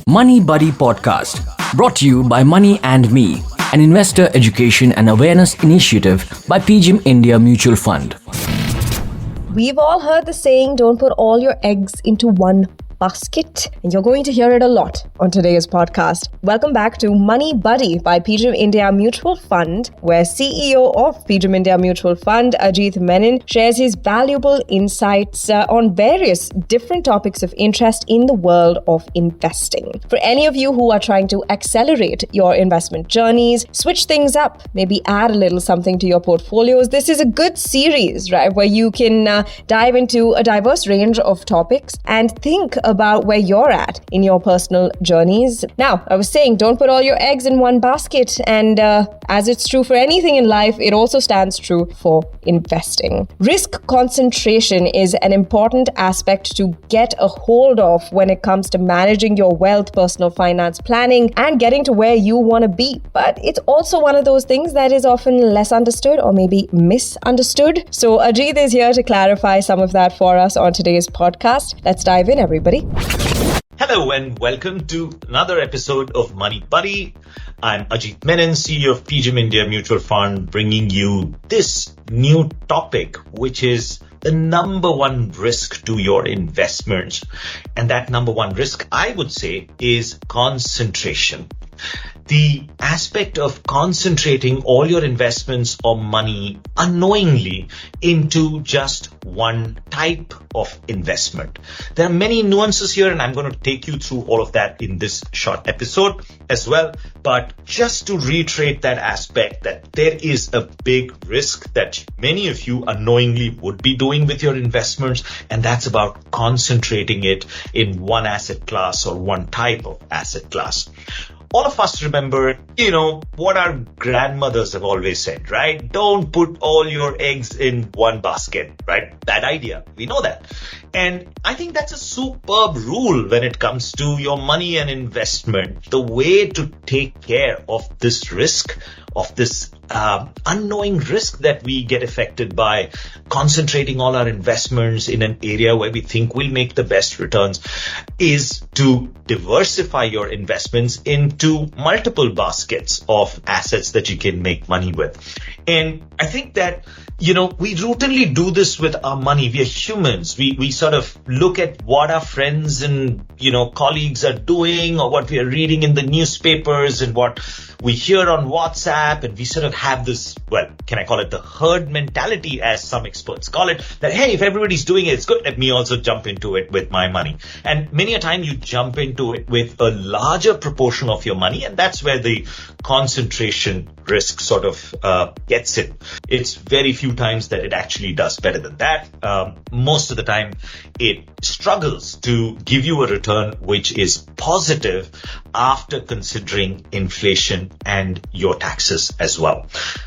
Money Buddy Podcast, brought to you by Money and Me, an investor education and awareness initiative by PGIM India Mutual Fund. We've all heard the saying, don't put all your eggs into one basket, and you're going to hear it a lot on today's podcast. Welcome back to Money Buddy by PGIM India Mutual Fund, where CEO of PGIM India Mutual Fund, Ajit Menon, shares his valuable insights on various different topics of interest in the world of investing. For any of you who are trying to accelerate your investment journeys, switch things up, maybe add a little something to your portfolios, this is a good series, right, where you can dive into a diverse range of topics and think about where you're at in your personal journeys. Now, I was saying, don't put all your eggs in one basket. And as it's true for anything in life, it also stands true for investing. Risk concentration is an important aspect to get a hold of when it comes to managing your wealth, personal finance planning, and getting to where you want to be. But it's also one of those things that is often less understood or maybe misunderstood. So Ajit is here to clarify some of that for us on today's podcast. Let's dive in, everybody. Hello and welcome to another episode of Money Buddy. I'm Ajit Menon, CEO of PGIM India Mutual Fund, bringing you this new topic, which is the number one risk to your investments. And that number one risk, I would say, is concentration. The aspect of concentrating all your investments or money unknowingly into just one type of investment. There are many nuances here, and I'm going to take you through all of that in this short episode as well. But just to reiterate that aspect, that there is a big risk that many of you unknowingly would be doing with your investments, and that's about concentrating it in one asset class or one type of asset class. All of us remember, what our grandmothers have always said, right? Don't put all your eggs in one basket, right? Bad idea. We know that. And I think that's a superb rule when it comes to your money and investment. The way to take care of this risk, of this unknowing risk that we get affected by concentrating all our investments in an area where we think we'll make the best returns, is to diversify your investments into multiple baskets of assets that you can make money with. And I think that, we routinely do this with our money. We are humans. We sort of look at what our friends and, colleagues are doing, or what we are reading in the newspapers and what we hear on WhatsApp, and we sort of have this, can I call it the herd mentality, as some experts call it, that, hey, if everybody's doing it, it's good, let me also jump into it with my money. And many a time you jump into it with a larger proportion of your money, and that's where the concentration risk sort of gets it. It's very few times that it actually does better than that. Most of the time, it struggles to give you a return which is positive after considering inflation and your taxes as well.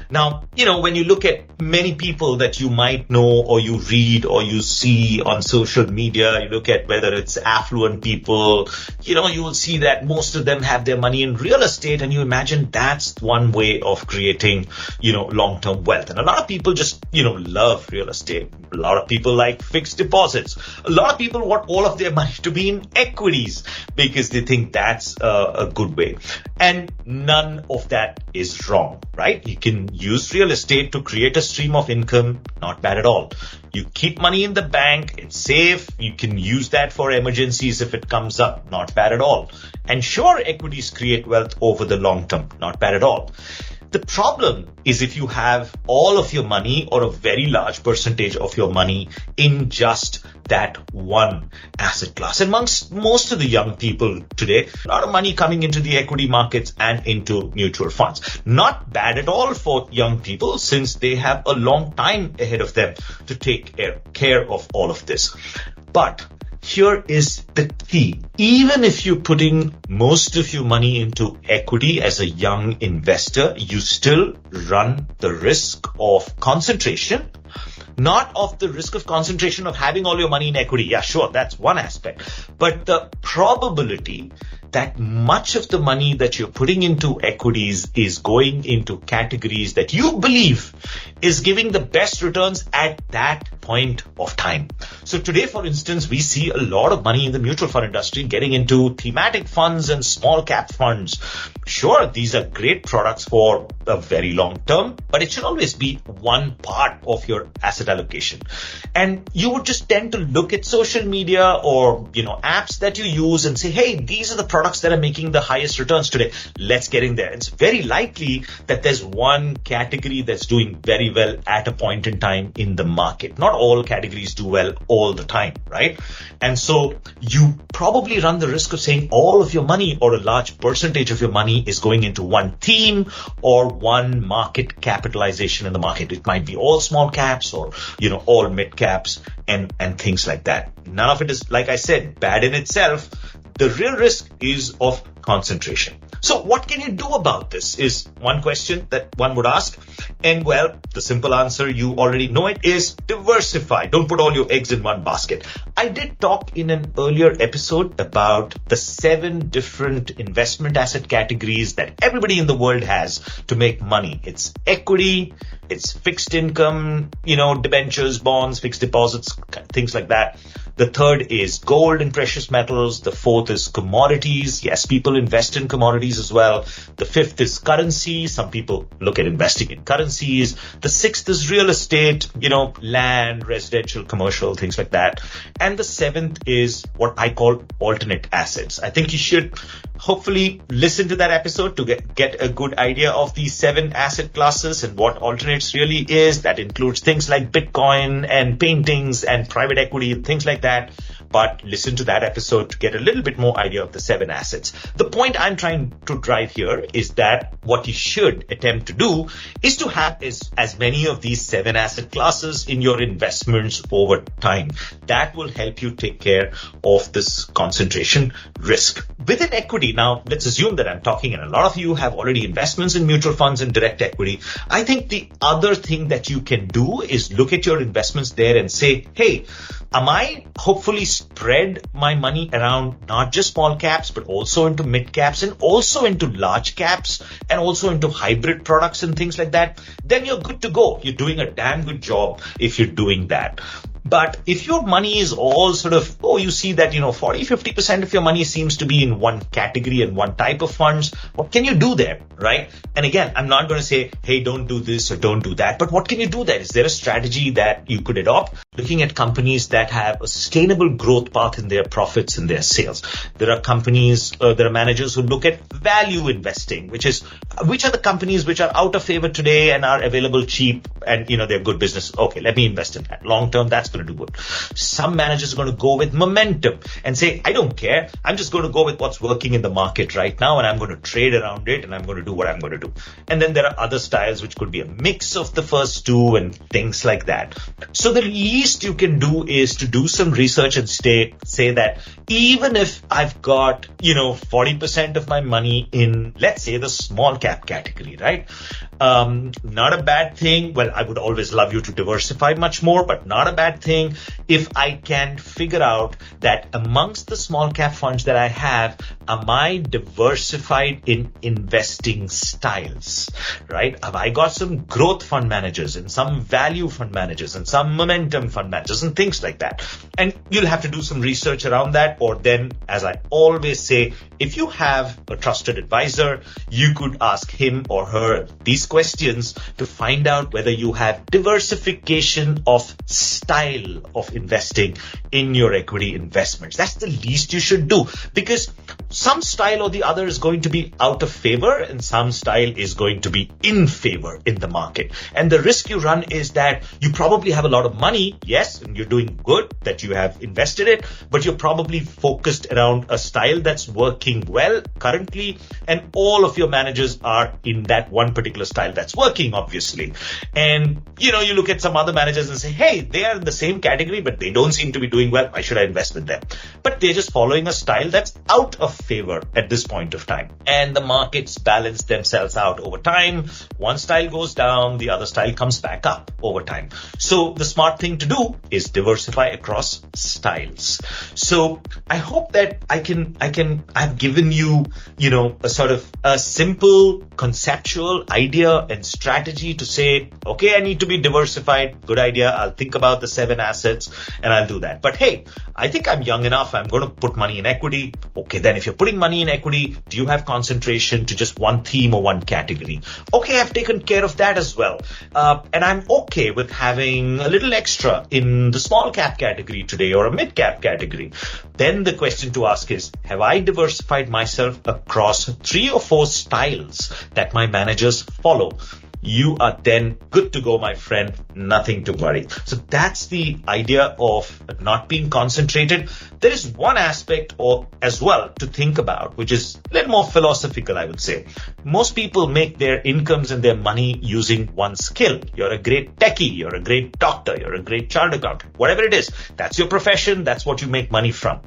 Now, when you look at many people that you might know or you read or you see on social media, you look at whether it's affluent people, you will see that most of them have their money in real estate, and you imagine that's one way of creating, long-term wealth. And a lot of people just, love real estate. A lot of people like fixed deposits. A lot of people want all of their money to be in equities because they think that's a good way. And none of that is wrong, right? You can use real estate to create a stream of income. Not bad at all. You keep money in the bank. It's safe. You can use that for emergencies if it comes up. Not bad at all. And sure, equities create wealth over the long term. Not bad at all. The problem is if you have all of your money or a very large percentage of your money in just that one asset class. And amongst most of the young people today, a lot of money coming into the equity markets and into mutual funds. Not bad at all for young people, since they have a long time ahead of them to take care of all of this. But here is the key. Even if you're putting most of your money into equity as a young investor, you still run the risk of concentration. Not of the risk of concentration of having all your money in equity. Yeah, sure, that's one aspect. But the probability that much of the money that you're putting into equities is going into categories that you believe is giving the best returns at that point of time. So today, for instance, we see a lot of money in the mutual fund industry getting into thematic funds and small cap funds. Sure, these are great products for a very long term, but it should always be one part of your asset allocation. And you would just tend to look at social media or, apps that you use and say, hey, these are the products that are making the highest returns today. Let's get in there. It's very likely that there's one category that's doing very well at a point in time in the market. Not all categories do well all the time, right? And so you probably run the risk of saying all of your money or a large percentage of your money is going into one theme or one market capitalization in the market. It might be all small caps or, all mid caps and things like that. None of it is, like I said, bad in itself. The real risk is of concentration. So what can you do about this is one question that one would ask. And well, the simple answer, you already know it, is diversify. Don't put all your eggs in one basket. I did talk in an earlier episode about the 7 different investment asset categories that everybody in the world has to make money. It's equity, it's fixed income, debentures, bonds, fixed deposits, things like that. The third is gold and precious metals. The fourth is commodities. Yes, people invest in commodities as well. The fifth is currency. Some people look at investing in currencies. The sixth is real estate, land, residential, commercial, things like that. And the seventh is what I call alternate assets. I think you should hopefully listen to that episode to get a good idea of these 7 asset classes and what alternates really is. That includes things like Bitcoin and paintings and private equity and things like that. But listen to that episode to get a little bit more idea of the 7 assets. The point I'm trying to drive here is that what you should attempt to do is to have as many of these 7 asset classes in your investments over time. That will help you take care of this concentration risk. Within equity, now let's assume that I'm talking and a lot of you have already investments in mutual funds and direct equity. I think the other thing that you can do is look at your investments there and say, hey, am I hopefully spread my money around not just small caps, but also into mid caps and also into large caps and also into hybrid products and things like that? Then you're good to go. You're doing a damn good job if you're doing that. But if your money is all sort of, you see that, 40-50% of your money seems to be in one category and one type of funds, what can you do there, right? And again, I'm not going to say, hey, don't do this or don't do that. But what can you do there? Is there a strategy that you could adopt? Looking at companies that have a sustainable growth path in their profits and their sales. There are companies, there are managers who look at value investing, which are the companies which are out of favor today and are available cheap and, they're good business. Okay, let me invest in that. Long term, that's going to do good. Some managers are going to go with momentum and say, I don't care. I'm just going to go with what's working in the market right now and I'm going to trade around it and I'm going to do what I'm going to do. And then there are other styles which could be a mix of the first two and things like that. So the least you can do is to do some research and say that even if I've got, 40% of my money in, let's say, the small cap category, right? Not a bad thing. Well, I would always love you to diversify much more, but not a bad thing if I can figure out that amongst the small cap funds that I have, am I diversified in investing styles, right? Have I got some growth fund managers and some value fund managers and some momentum fund managers and things like that? And you'll have to do some research around that. Or then, as I always say, if you have a trusted advisor, you could ask him or her these questions to find out whether you have diversification of style of investing in your equity investments. That's the least you should do, because some style or the other is going to be out of favor and some style is going to be in favor in the market. And the risk you run is that you probably have a lot of money, yes, and you're doing good that you have invested it, but you're probably focused around a style that's working well currently, and all of your managers are in that one particular style that's working, obviously. And, you look at some other managers and say, hey, they are in the same category, but they don't seem to be doing well. Why should I invest with them? But they're just following a style that's out of favor at this point of time. And the markets balance themselves out over time. One style goes down, the other style comes back up over time. So the smart thing to do is diversify across styles. So I hope that I've given you, a sort of a simple conceptual idea and strategy to say, okay, I need to be diversified. Good idea. I'll think about the 7 assets and I'll do that. But hey, I think I'm young enough. I'm going to put money in equity. Okay, then if you're putting money in equity, do you have concentration to just one theme or one category? Okay, I've taken care of that as well. And I'm okay with having a little extra in the small cap category today or a mid cap category. Then the question to ask is, have I diversified myself across 3 or 4 styles that my managers follow? You are then good to go, my friend. Nothing to worry. So that's the idea of not being concentrated. There is one aspect as well to think about, which is a little more philosophical, I would say. Most people make their incomes and their money using one skill. You're a great techie, you're a great doctor, you're a great chartered accountant, whatever it is. That's your profession. That's what you make money from.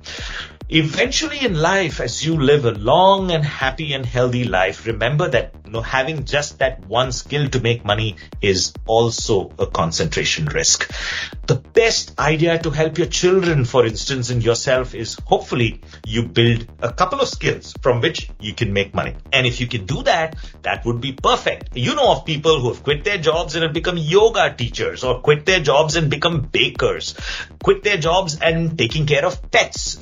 Eventually in life, as you live a long and happy and healthy life, remember that having just that one skill to make money is also a concentration risk. The best idea to help your children, for instance, and yourself is hopefully you build a couple of skills from which you can make money. And if you can do that, that would be perfect. You know of people who have quit their jobs and have become yoga teachers, or quit their jobs and become bakers, quit their jobs and taking care of pets,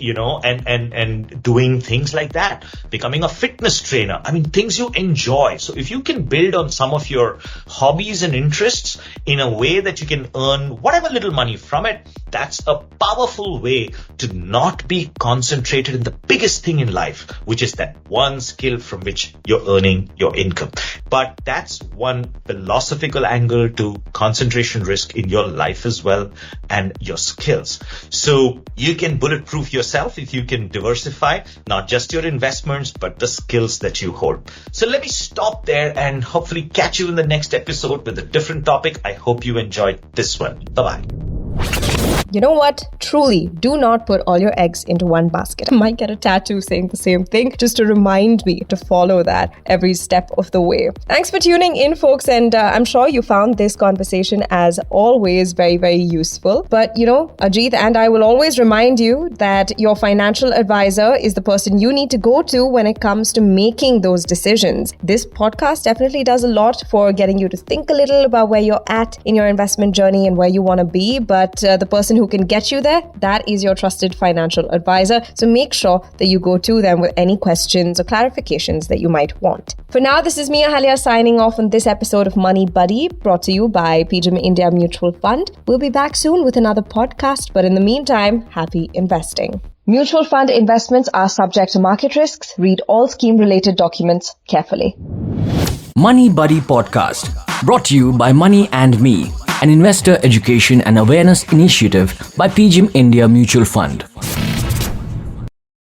and doing things like that, becoming a fitness trainer. I mean, things you enjoy. So if you can build on some of your hobbies and interests in a way that you can earn whatever little money from it, that's a powerful way to not be concentrated in the biggest thing in life, which is that one skill from which you're earning your income. But that's one philosophical angle to concentration risk in your life as well, and your skills. So you can bulletproof yourself if you can diversify not just your investments, but the skills that you hold. So let me stop there and hopefully catch you in the next episode with a different topic. I hope you enjoyed this one. Bye-bye. You know what? Truly, do not put all your eggs into one basket. I might get a tattoo saying the same thing just to remind me to follow that every step of the way. Thanks for tuning in, folks, and I'm sure you found this conversation as always very, very useful. But Ajit and I will always remind you that your financial advisor is the person you need to go to when it comes to making those decisions. This podcast definitely does a lot for getting you to think a little about where you're at in your investment journey and where you want to be, but the person who can get you there, that is your trusted financial advisor. So make sure that you go to them with any questions or clarifications that you might want. For now, this is Mia Halia signing off on this episode of Money Buddy, brought to you by PGIM India Mutual Fund. We'll be back soon with another podcast, but in the meantime, happy investing. Mutual fund investments are subject to market risks. Read all scheme-related documents carefully. Money Buddy Podcast, brought to you by Money and Me, an investor education and awareness initiative by PGIM India Mutual Fund.